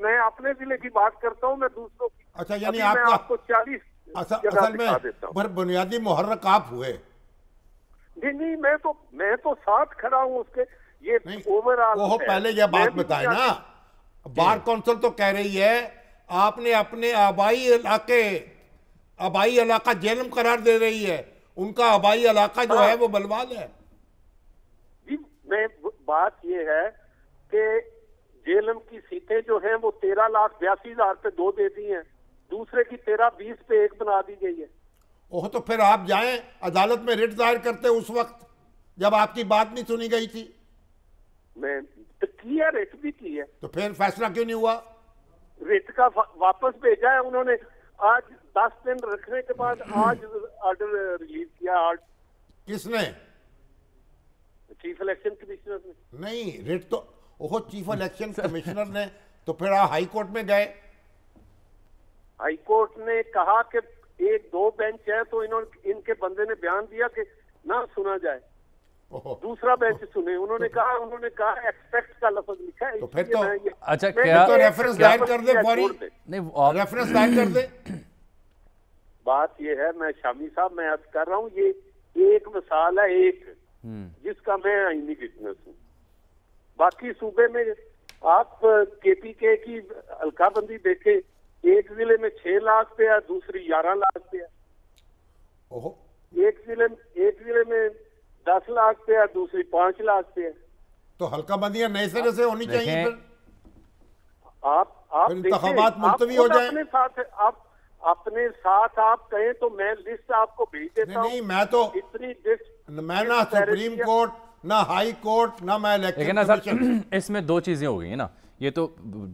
میں اپنے ضلع کی بات کرتا ہوں، میں دوسروں کی. اچھا یعنی میں آپ آپ کو 40 اصل میں بنیادی محرک آپ ہوئے. نہیں میں تو ساتھ کھڑا ہوں اس کے. یہ اوورآل وہ پہلے یہ بات بتائے نا، بار کونسل تو کہہ رہی ہے آپ نے اپنے آبائی علاقہ جہلم قرار دے رہی ہے، ان کا آبائی علاقہ جو ہے وہ بلوال ہے. جی میں بات یہ ہے کہ جہلم کی سیٹیں جو ہیں وہ 13,82,000 پہ 2 دے دی ہیں، دوسرے کی 13,20 پہ 1 بنا دی گئی ہے. اوہ تو پھر آپ جائیں عدالت میں رٹ ظاہر کرتے اس وقت جب آپ کی بات نہیں سنی گئی تھی. میں کیا ریٹ بھی کی ہے. تو پھر فیصلہ کیوں نہیں ہوا؟ ریٹ کا واپس بھیجا ہے انہوں نے. آج 10 دن رکھنے کے بعد آج آرڈر ریلیز کیا. کس نے؟ چیف الیکشن کمشنر نے. نہیں ریٹ تو چیف الیکشن کمشنر نے. تو پھر آپ ہائی کورٹ میں گئے؟ ہائی کورٹ نے کہا کہ 1-2 بینچ ہے تو ان کے بندے نے بیان دیا کہ نہ سنا جائے. دوسرا بینچ سنے. انہوں نے کہا ایکسپیکٹ کا لفظ لکھا ہے. تو پھر تو اچھا کیا تو ریفرنس دائر کر دے فوری. ریفرنس دائر کر دے. بات یہ ہے میں شامی صاحب میں عرض کر رہا ہوں یہ ایک مثال ہے ایک جس کا میں آئینی وٹنس ہوں. باقی صوبے میں آپ کے پی کے کی حلقہ بندی دیکھیں، ایک ضلع میں 6 لاکھ پہ ہے، دوسری 11 لاکھ پہ ہے. ایک ضلع میں 10 لاکھ پہ ہے، دوسری 5 لاکھ پہ ہے. تو حلقہ بندیاں نئے سرے سے ہونی چاہیے. پھر آپ انتخابات ملتوی ہو جائیں. اپنے ساتھ آپ کہیں تو میں لسٹ آپ کو بھیج دیتا ہوں. نہیں میں نہ سپریم کورٹ نہ ہائی کورٹ نہ میں الیکشن کمیشن. اس میں 2 چیزیں ہو گئی ہیں نا. یہ تو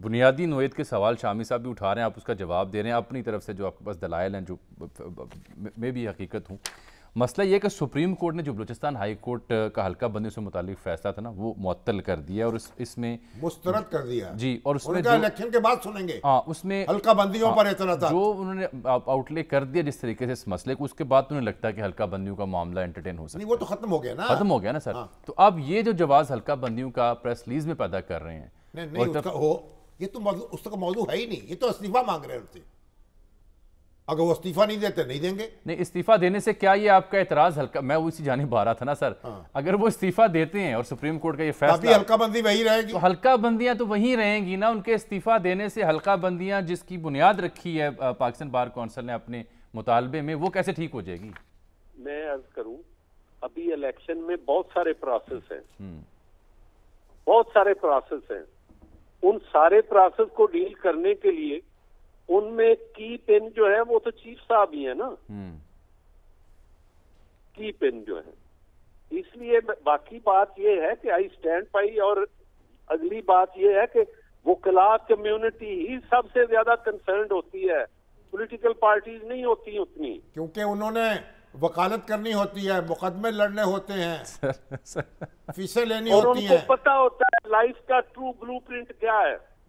بنیادی نوعیت کے سوال شامی صاحب بھی اٹھا رہے ہیں، آپ اس کا جواب دے رہے ہیں اپنی طرف سے جو آپ کے پاس دلائل ہیں جو میں بھی حقیقت ہوں. مسئلہ یہ کہ سپریم کورٹ نے جو بلوچستان ہائی کورٹ کا حلقہ بندی سے متعلق فیصلہ تھا نا وہ معطل کر دیا اور اس میں مسترد کر دیا. جی اور اس میں الیکشن کے بعد سنیں گے. اس میں حلقہ بندیوں پر اعتراضات جو انہوں نے آؤٹ لے کر دیا جس طریقے سے اس مسئلے کو، اس کے بعد انہیں لگتا ہے کہ حلقہ بندیوں کا معاملہ انٹرٹین ہو سکتا ہے. وہ تو ختم ہو گیا نا سر. تو اب یہ جو جواز حلقہ بندیوں کا پریس ریلیز میں پیدا کر رہے ہیں یہ تو اس کا موضوع ہے ہی نہیں. یہ تو استعفیٰ مانگ رہے ہیں ان سے. اگر وہ استعفیٰ نہیں دیتے نہیں دیں گے. نہیں استعفیٰ دینے سے کیا یہ آپ کا اعتراض حلقہ میں اسی جانب آ رہا تھا نا سر. اگر وہ استعفیٰ دیتے ہیں اور سپریم کورٹ کا یہ فیصلہ حلقہ بندی وہی رہے گی. تو حلقہ بندیاں تو وہیں رہیں گی نا. ان کے استعفیٰ دینے سے حلقہ بندیاں جس کی بنیاد رکھی ہے پاکستان بار کونسل نے اپنے مطالبے میں وہ کیسے ٹھیک ہو جائے گی؟ میں عرض کروں ابھی الیکشن میں بہت سارے پروسیس ہیں. ان سارے پروسیس کو ڈیل کرنے کے لیے ان میں کی پن جو ہے وہ تو چیف صاحب ہی ہیں نا. کی پن جو ہے اس لیے باقی بات یہ ہے کہ آئی سٹینڈ بائی. اور اگلی بات یہ ہے کہ وکلاء کمیونٹی ہی سب سے زیادہ کنسرنڈ ہوتی ہے، پولیٹیکل پارٹیز نہیں ہوتی اتنی، کیونکہ انہوں نے وکالت کرنی ہوتی ہے، مقدمے لڑنے ہوتے ہیں، فیسیں لینی ہوتی ہیں، اور ان کو پتا ہوتا ہے لائف کا ٹرو بلو پرنٹ کیا ہے.